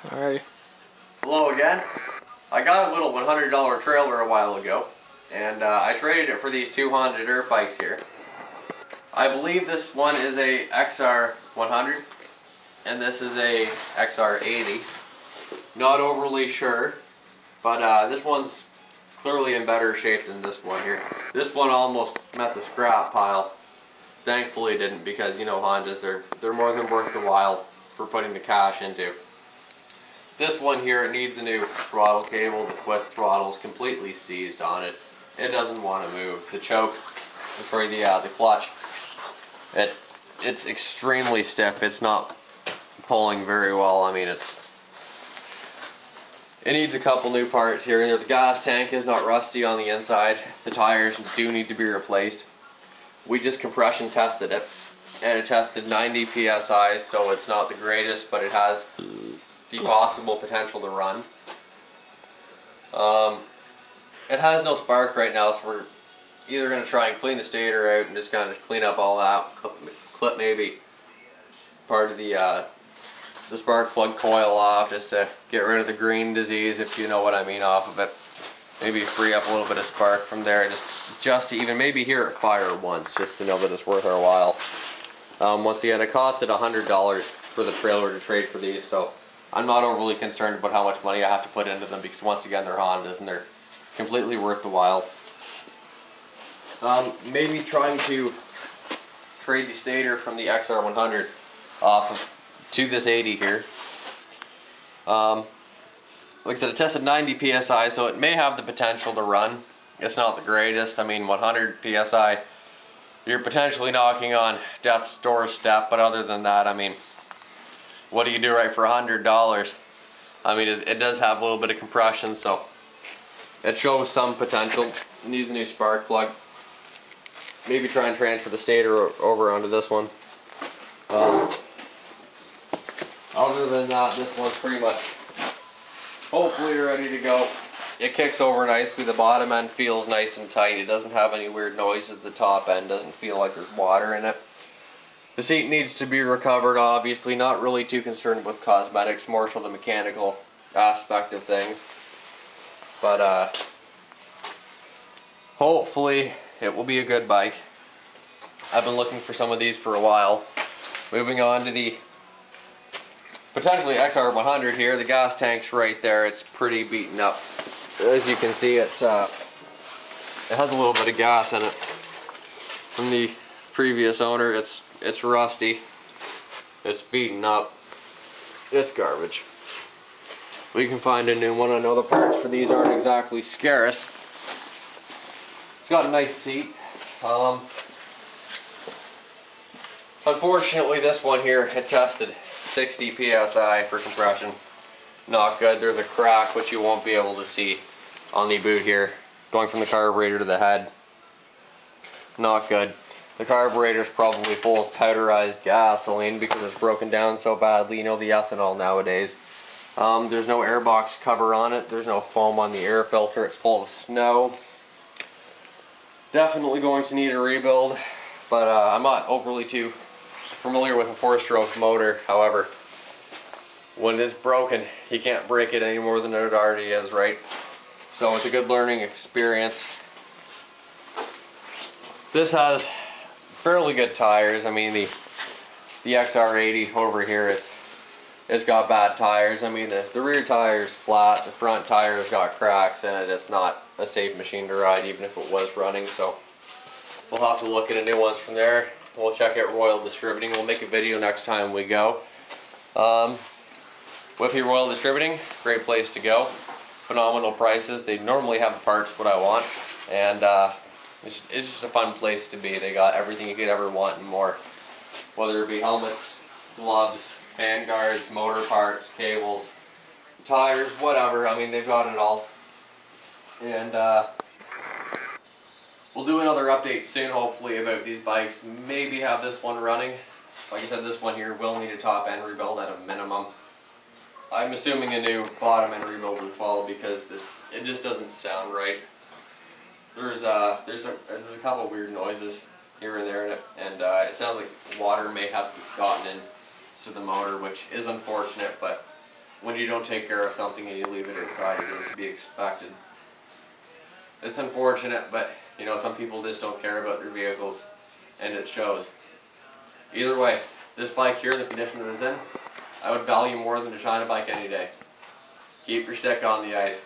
Alrighty. Hello again. I got a little $100 trailer a while ago, and I traded it for these two Honda dirt bikes here. I believe this one is a XR100, and this is a XR80. Not overly sure, but this one's clearly in better shape than this one here. This one almost met the scrap pile. Thankfully it didn't, because you know Hondas, they're more than worth the while for putting the cash into. This one here, it needs a new throttle cable. The twist throttle is completely seized on it. It doesn't want to move. The choke, sorry, the clutch, it's extremely stiff. It's not pulling very well. I mean, it needs a couple new parts here. The gas tank is not rusty on the inside. The tires do need to be replaced. We just compression tested it, and it tested 90 psi, so it's not the greatest, but it has the possible potential to run. It has no spark right now, so we're either going to try and clean the stator out and just kind of clean up all that, clip maybe part of the spark plug coil off, just to get rid of the green disease, if you know what I mean, off of it. Maybe free up a little bit of spark from there, just to even maybe hear it fire once, just to know that it's worth our while. Once again, it costed $100 for the trailer to trade for these, so I'm not overly concerned about how much money I have to put into them, because once again, they're Hondas and they're completely worth the while. Maybe trying to trade the stator from the XR100 to this 80 here. Like I said, it tested 90 psi, so it may have the potential to run. It's not the greatest. I mean, 100 psi, you're potentially knocking on death's doorstep, but other than that, I mean, what do you do right for $100? I mean, it does have a little bit of compression, so it shows some potential. It needs a new spark plug. Maybe try and transfer the stator over onto this one. Other than that, this one's pretty much hopefully ready to go. It kicks over nicely. The bottom end feels nice and tight. It doesn't have any weird noises. The top end doesn't feel like there's water in it. The seat needs to be recovered, obviously. Not really too concerned with cosmetics, more so the mechanical aspect of things. But hopefully it will be a good bike. I've been looking for some of these for a while. Moving on to the potentially XR100 here. The gas tank's right there. It's pretty beaten up. As you can see, it has a little bit of gas in it from the previous owner. It's rusty. It's beaten up. It's garbage. We can find a new one. I know the parts for these aren't exactly scarce. It's got a nice seat. Unfortunately, this one here, it tested 60 psi for compression. Not good. There's a crack which you won't be able to see on the boot here, going from the carburetor to the head. Not good. The carburetor's probably full of powderized gasoline because it's broken down so badly. You know, the ethanol nowadays. There's no airbox cover on it. There's no foam on the air filter. It's full of snow. Definitely going to need a rebuild, but I'm not overly too familiar with a 4-stroke motor. However, when it is broken, you can't break it any more than it already is, right? So it's a good learning experience. This has fairly good tires. I mean, the XR80 over here, it's got bad tires. I mean, the rear tire's flat, the front tire's got cracks in it. It's not a safe machine to ride, even if it was running, so we'll have to look at a new ones from there. We'll check out Royal Distributing. We'll make a video next time we go. Whippy Royal Distributing, great place to go. Phenomenal prices. They normally have the parts what I want, and it's just a fun place to be. They got everything you could ever want and more, whether it be helmets, gloves, hand guards, motor parts, cables, tires, whatever. I mean, they've got it all. And we'll do another update soon, hopefully, about these bikes. Maybe have this one running. Like I said, this one here will need a top end rebuild at a minimum. I'm assuming a new bottom end rebuild would follow, because it just doesn't sound right. There's a couple weird noises here and there in it, and it sounds like water may have gotten into the motor, which is unfortunate, but when you don't take care of something and you leave it outside, it is to be expected. It's unfortunate, but you know, some people just don't care about their vehicles, and it shows. Either way, this bike here, the condition it is in, I would value more than a China bike any day. Keep your stick on the ice.